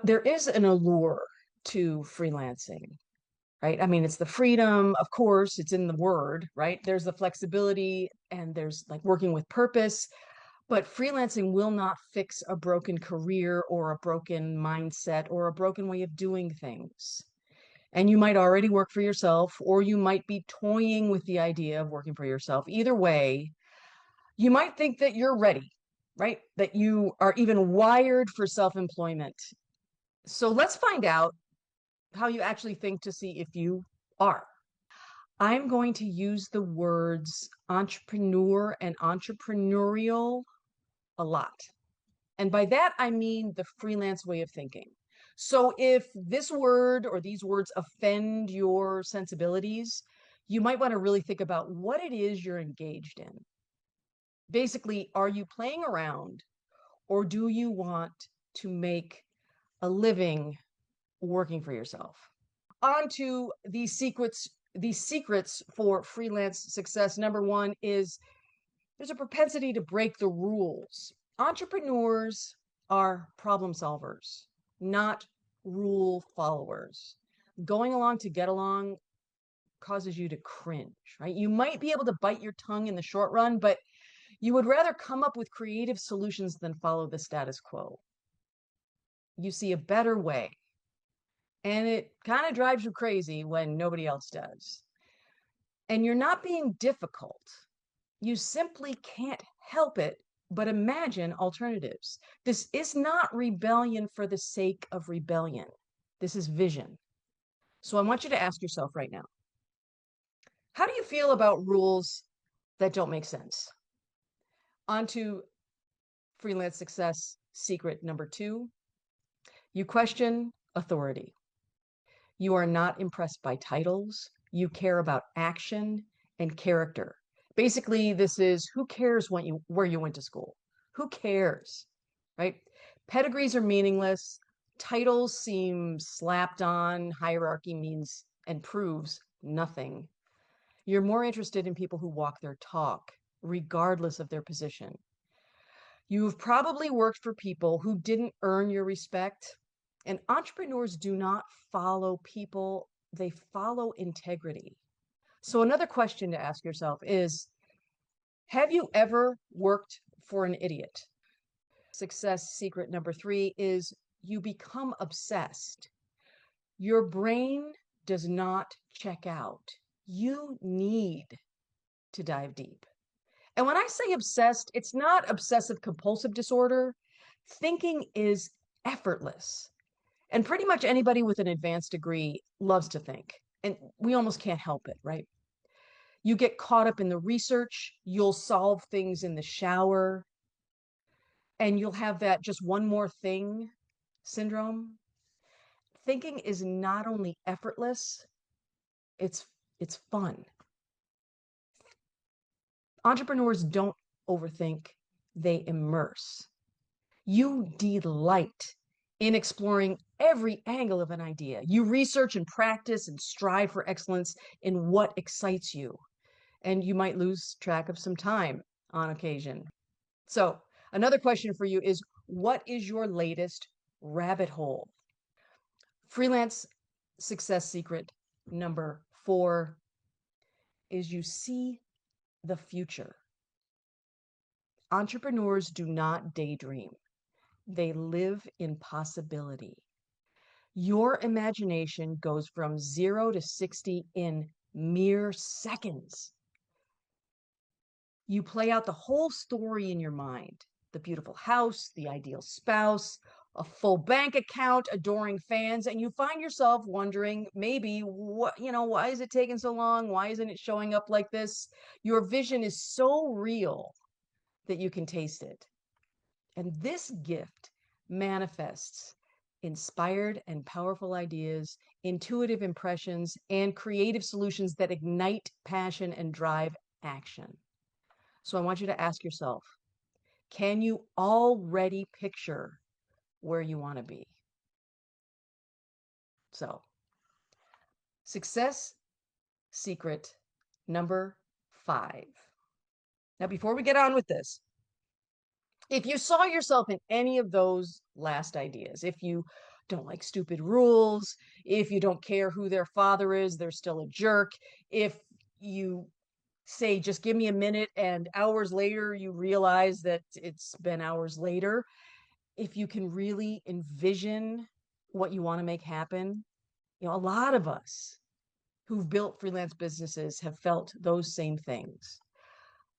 There is an allure to freelancing, right? I mean, it's the freedom, of course, it's in the word, right? There's the flexibility and there's like working with purpose, but freelancing will not fix a broken career or a broken mindset or a broken way of doing things. And you might already work for yourself, or you might be toying with the idea of working for yourself. Either way, you might think that you're ready, right? That you are even wired for self-employment. So let's find out how you actually think to see if you are. I'm going to use the words entrepreneur and entrepreneurial a lot. And by that, I mean the freelance way of thinking. So if this word or these words offend your sensibilities, you might want to really think about what it is you're engaged in. Basically, are you playing around or do you want to make a living working for yourself? On to these secrets for freelance success. Number one is there's a propensity to break the rules. Entrepreneurs are problem solvers, not rule followers. Going along to get along causes you to cringe, right? You might be able to bite your tongue in the short run, but you would rather come up with creative solutions than follow the status quo. You see a better way, and it kind of drives you crazy when nobody else does. And you're not being difficult. You simply can't help it but imagine alternatives. This is not rebellion for the sake of rebellion. This is vision. So I want you to ask yourself right now, how do you feel about rules that don't make sense? On to freelance success secret number two. You question authority. You are not impressed by titles. You care about action and character. Basically, this is who cares where you went to school? Who cares, right? Pedigrees are meaningless. Titles seem slapped on. Hierarchy means and proves nothing. You're more interested in people who walk their talk, regardless of their position. You've probably worked for people who didn't earn your respect. And entrepreneurs do not follow people, they follow integrity. So, another question to ask yourself is, have you ever worked for an idiot? Success secret number three is you become obsessed. Your brain does not check out. You need to dive deep. And when I say obsessed, it's not obsessive compulsive disorder. Thinking is effortless. And pretty much anybody with an advanced degree loves to think. And we almost can't help it, right? You get caught up in the research, you'll solve things in the shower, and you'll have that just one more thing syndrome. Thinking is not only effortless, it's it's fun. Entrepreneurs don't overthink, they immerse. You delight in exploring every angle of an idea. You research and practice and strive for excellence in what excites you. And you might lose track of some time on occasion. So, another question for you is what is your latest rabbit hole? Freelance success secret number four is you see the future. Entrepreneurs do not daydream. They live in possibility. Your imagination goes from 0 to 60 in mere seconds. You play out the whole story in your mind, the beautiful house, the ideal spouse, a full bank account, adoring fans, and you find yourself wondering maybe why is it taking so long? Why isn't it showing up like this? Your vision is so real that you can taste it. And this gift manifests inspired and powerful ideas, intuitive impressions, and creative solutions that ignite passion and drive action. So I want you to ask yourself, can you already picture where you want to be? So, success secret number five. Now, before we get on with this, if you saw yourself in any of those last ideas, if you don't like stupid rules. If you don't care who their father is, they're still a jerk. If you say, just give me a minute, and hours later, you realize that it's been hours later. If you can really envision what you want to make happen, a lot of us who've built freelance businesses have felt those same things.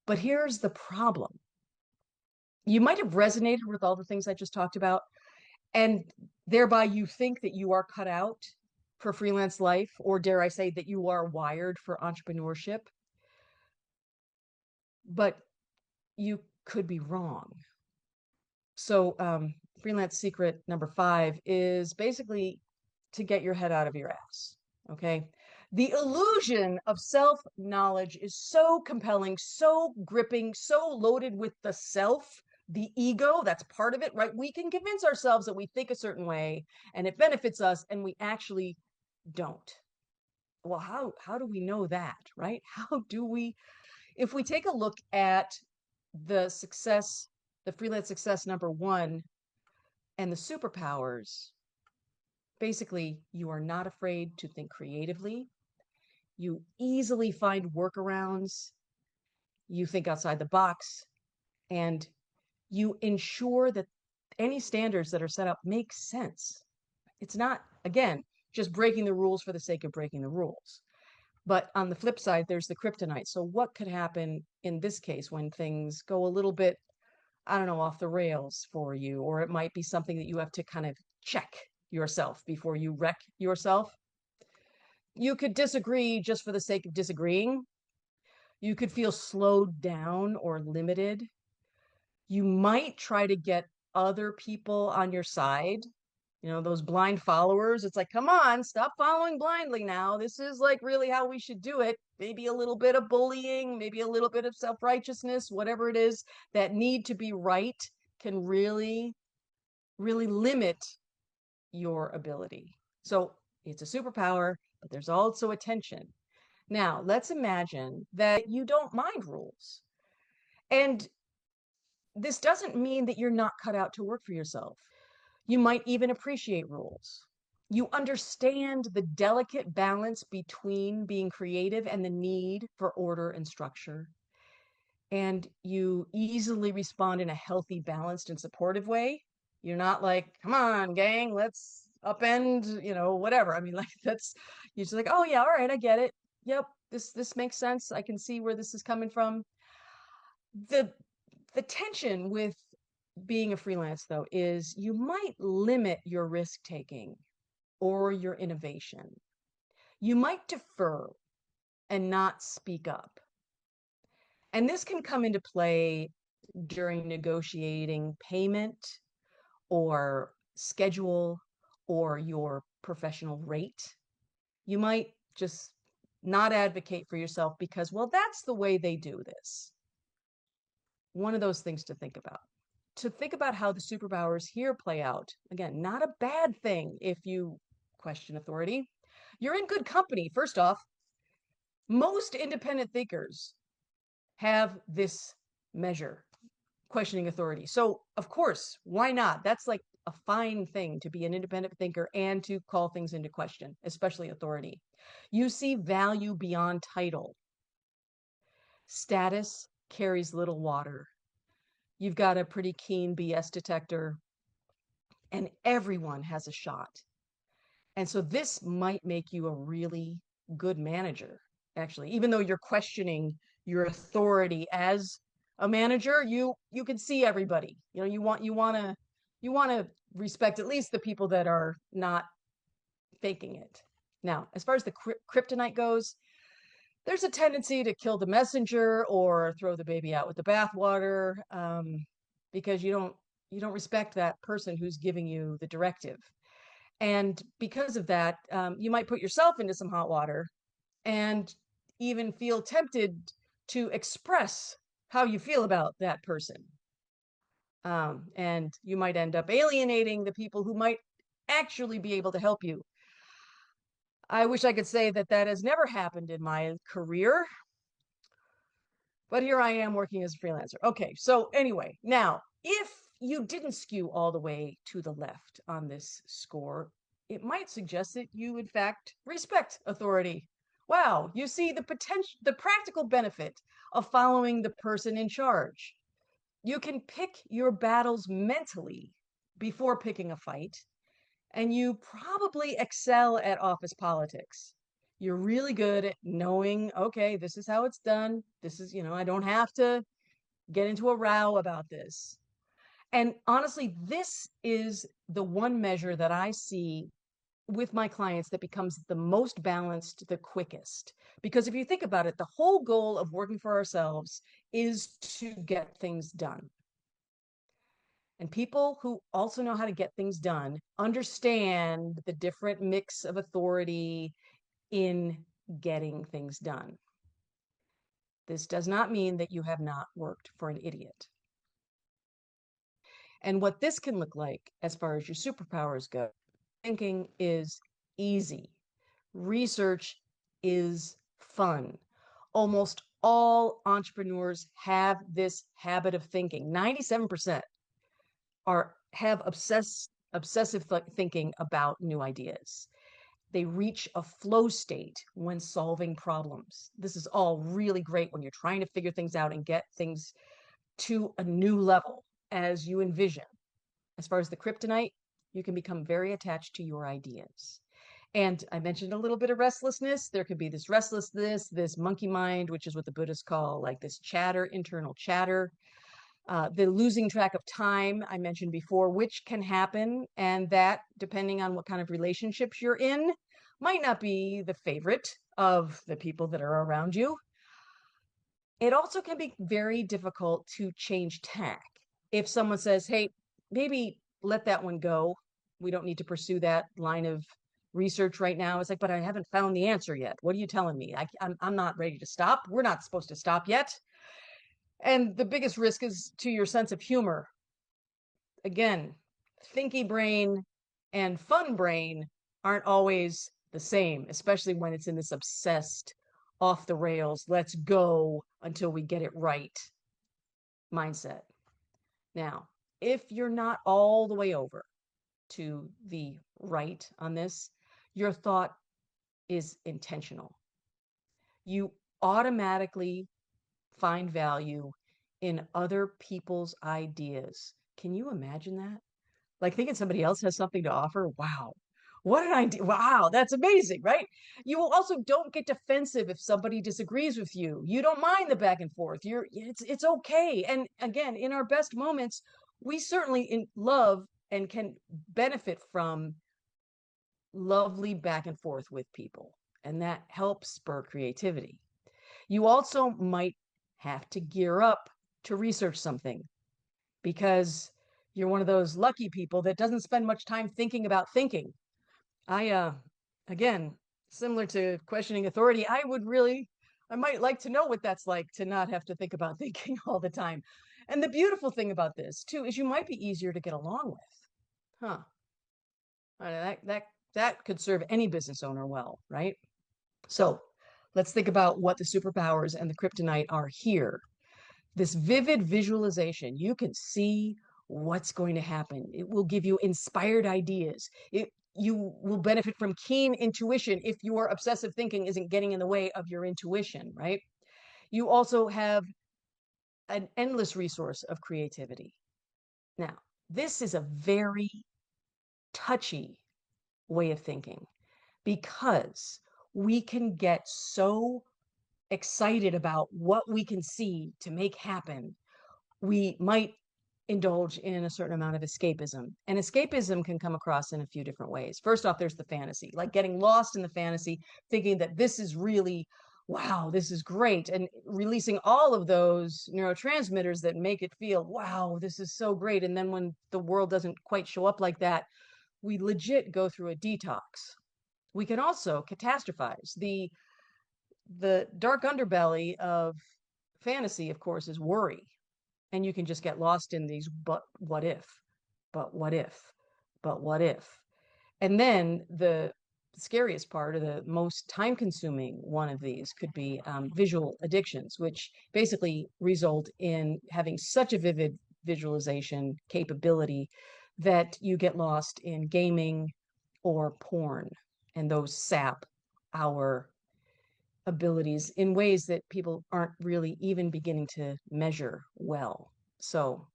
But here's the problem. You might have resonated with all the things I just talked about, and thereby you think that you are cut out for freelance life, or dare I say that you are wired for entrepreneurship. But you could be wrong. So, freelance secret number 5 is basically to get your head out of your ass. Okay. The illusion of self knowledge is so compelling, so gripping, so loaded with the self, the ego. That's part of it, right? We can convince ourselves that we think a certain way and it benefits us, and we actually don't. Well, how do we know that, right? How do we, if we take a look at the success, the freelance success number 1 and the superpowers, basically, you are not afraid to think creatively. You easily find workarounds. You think outside the box, and you ensure that any standards that are set up make sense. It's not, again, just breaking the rules for the sake of breaking the rules. But on the flip side, there's the kryptonite. So what could happen in this case when things go a little bit, I don't know, off the rails for you, or it might be something that you have to kind of check yourself before you wreck yourself? You could disagree just for the sake of disagreeing. You could feel slowed down or limited. You might try to get other people on your side, those blind followers. It's like, come on, stop following blindly now. This is like really how we should do it. Maybe a little bit of bullying, maybe a little bit of self-righteousness, whatever it is, that need to be right can really, really limit your ability. So it's a superpower, but there's also a tension. Now, let's imagine that you don't mind rules. And this doesn't mean that you're not cut out to work for yourself. You might even appreciate rules. You understand the delicate balance between being creative and the need for order and structure. And you easily respond in a healthy, balanced, and supportive way. You're not like, come on, gang, let's upend, whatever. I mean, like that's, you're just like, oh yeah, all right, I get it. Yep, this makes sense. I can see where this is coming from. The the tension with being a freelance, though, is you might limit your risk taking or your innovation. You might defer and not speak up. And this can come into play during negotiating payment or schedule or your professional rate. You might just not advocate for yourself because, well, that's the way they do this. One of those things to think about. To think about how the superpowers here play out. Again, not a bad thing if you question authority. You're in good company. First off, most independent thinkers have this measure, questioning authority. So, of course, why not? That's like a fine thing to be an independent thinker and to call things into question, especially authority. You see value beyond title. Status carries little water. You've got a pretty keen BS detector, and everyone has a shot. And so this might make you a really good manager, actually. Even though you're questioning your authority as a manager, you can see everybody. You want to respect at least the people that are not faking it. Now, as far as the kryptonite goes, there's a tendency to kill the messenger or throw the baby out with the bathwater, because you don't respect that person who's giving you the directive. And because of that, you might put yourself into some hot water and even feel tempted to express how you feel about that person. And you might end up alienating the people who might actually be able to help you. I wish I could say that that has never happened in my career, but here I am working as a freelancer. Okay, so anyway, now, if you didn't skew all the way to the left on this score, it might suggest that you, in fact, respect authority. Wow, you see the practical benefit of following the person in charge. You can pick your battles mentally before picking a fight, and you probably excel at office politics. You're really good at knowing, okay, this is how it's done. This is, I don't have to get into a row about this. And honestly, this is the one measure that I see with my clients that becomes the most balanced the quickest. Because if you think about it, the whole goal of working for ourselves is to get things done. And people who also know how to get things done understand the different mix of authority in getting things done. This does not mean that you have not worked for an idiot. And what this can look like as far as your superpowers go, thinking is easy. Research is fun. Almost all entrepreneurs have this habit of thinking. 97% have obsessive thinking about new ideas. They reach a flow state when solving problems. This is all really great when you're trying to figure things out and get things to a new level as you envision. As far as the kryptonite, you can become very attached to your ideas. And I mentioned a little bit of restlessness. There could be this restlessness, this monkey mind, which is what the Buddhists call like this chatter, internal chatter. The losing track of time I mentioned before, which can happen, and that, depending on what kind of relationships you're in, might not be the favorite of the people that are around you. It also can be very difficult to change tack. If someone says, hey, maybe let that one go. We don't need to pursue that line of research right now. It's like, but I haven't found the answer yet. What are you telling me? I'm not ready to stop. We're not supposed to stop yet. And the biggest risk is to your sense of humor. Again, thinky brain and fun brain aren't always the same, especially when it's in this obsessed, off the rails, let's go until we get it right mindset. Now, if you're not all the way over to the right on this, your thought is intentional. You automatically find value in other people's ideas. Can you imagine that? Like thinking somebody else has something to offer. Wow. What an idea. Wow, that's amazing, right? You will also don't get defensive if somebody disagrees with you. You don't mind the back and forth. It's okay. And again, in our best moments, we certainly love and can benefit from lovely back and forth with people. And that helps spur creativity. You also might have to gear up to research something because you're one of those lucky people that doesn't spend much time thinking about thinking. Again, similar to questioning authority, I might like to know what that's like to not have to think about thinking all the time. And the beautiful thing about this too is you might be easier to get along with. Huh. That could serve any business owner well, right? So let's think about what the superpowers and the kryptonite are here. This vivid visualization, you can see what's going to happen. It will give you inspired ideas. You will benefit from keen intuition if your obsessive thinking isn't getting in the way of your intuition, right? You also have an endless resource of creativity. Now, this is a very touchy way of thinking because we can get so excited about what we can see to make happen. We might indulge in a certain amount of escapism. And escapism can come across in a few different ways. First off, there's the fantasy, like getting lost in the fantasy, thinking that this is really, wow, this is great, and releasing all of those neurotransmitters that make it feel, wow, this is so great. And then when the world doesn't quite show up like that, we legit go through a detox. We can also catastrophize. The dark underbelly of fantasy, of course, is worry. And you can just get lost in these, but what if, but what if, but what if. And then the scariest part, or the most time consuming one of these, could be visual addictions, which basically result in having such a vivid visualization capability that you get lost in gaming or porn, and those sap our abilities in ways that people aren't really even beginning to measure well. So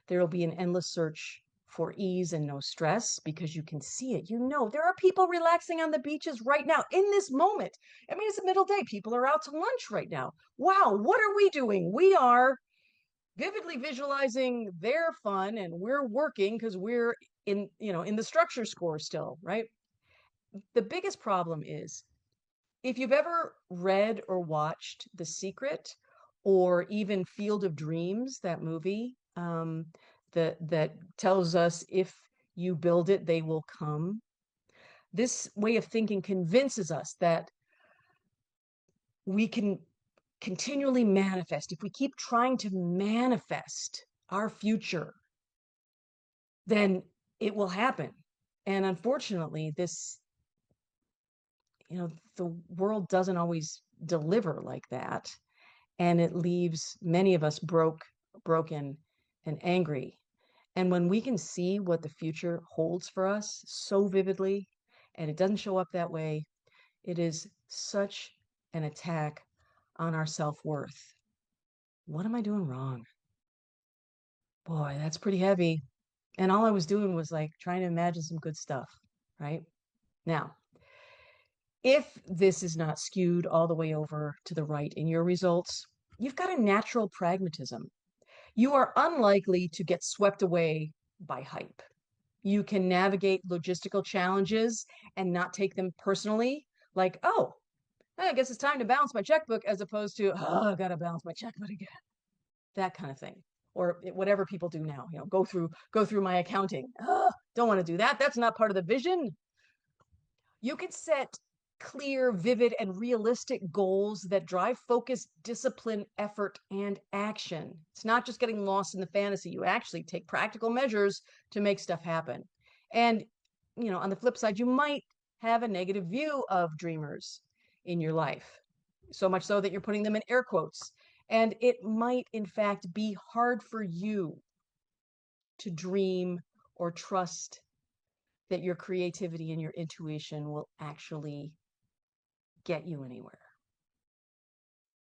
there will be an endless search for ease and no stress because you can see it. You know, there are people relaxing on the beaches right now in this moment. I mean, it's the middle day. People are out to lunch right now. Wow, what are we doing? We are vividly visualizing their fun, and we're working because we're in the structure score still, right? The biggest problem is if you've ever read or watched The Secret or even Field of Dreams, that movie, that tells us if you build it, they will come. This way of thinking convinces us that we can continually manifest. If we keep trying to manifest our future, then it will happen. And unfortunately, the world doesn't always deliver like that. And it leaves many of us broken, and angry. And when we can see what the future holds for us so vividly, and it doesn't show up that way, it is such an attack on our self-worth. What am I doing wrong? Boy, that's pretty heavy. And all I was doing was like trying to imagine some good stuff, right? Now, if this is not skewed all the way over to the right in your results, you've got a natural pragmatism. You are unlikely to get swept away by hype. You can navigate logistical challenges and not take them personally, like, oh, I guess it's time to balance my checkbook, as opposed to, oh, I got to balance my checkbook again. That kind of thing. Or whatever people do now, go through my accounting. Oh, don't want to do that. That's not part of the vision. You can set clear, vivid, and realistic goals that drive focus, discipline, effort, and action. It's not just getting lost in the fantasy. You actually take practical measures to make stuff happen. And, on the flip side, you might have a negative view of dreamers in your life, so much so that you're putting them in air quotes. And it might, in fact, be hard for you to dream or trust that your creativity and your intuition will actually get you anywhere.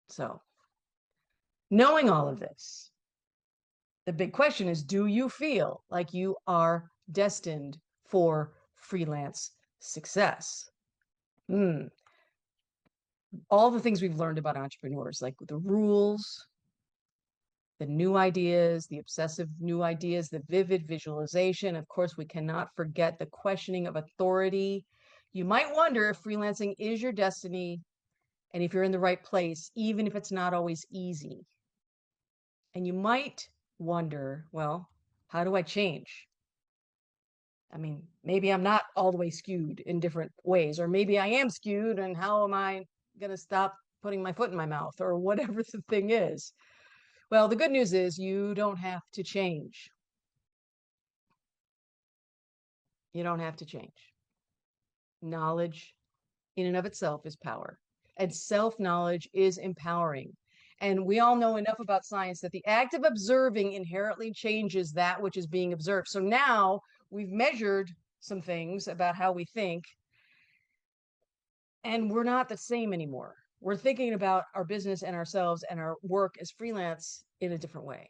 So, knowing all of this, the big question is, do you feel like you are destined for freelance success? All the things we've learned about entrepreneurs, like the rules, the new ideas, the obsessive new ideas, the vivid visualization. Of course, we cannot forget the questioning of authority. You might wonder if freelancing is your destiny and if you're in the right place, even if it's not always easy. And you might wonder, well, how do I change? I mean, maybe I'm not all the way skewed in different ways, or maybe I am skewed, and how am I going to stop putting my foot in my mouth, or whatever the thing is? Well, the good news is you don't have to change. You don't have to change. Knowledge in and of itself is power, and self-knowledge is empowering. And we all know enough about science that the act of observing inherently changes that which is being observed. So now we've measured some things about how we think, and we're not the same anymore. We're thinking about our business and ourselves and our work as freelance in a different way.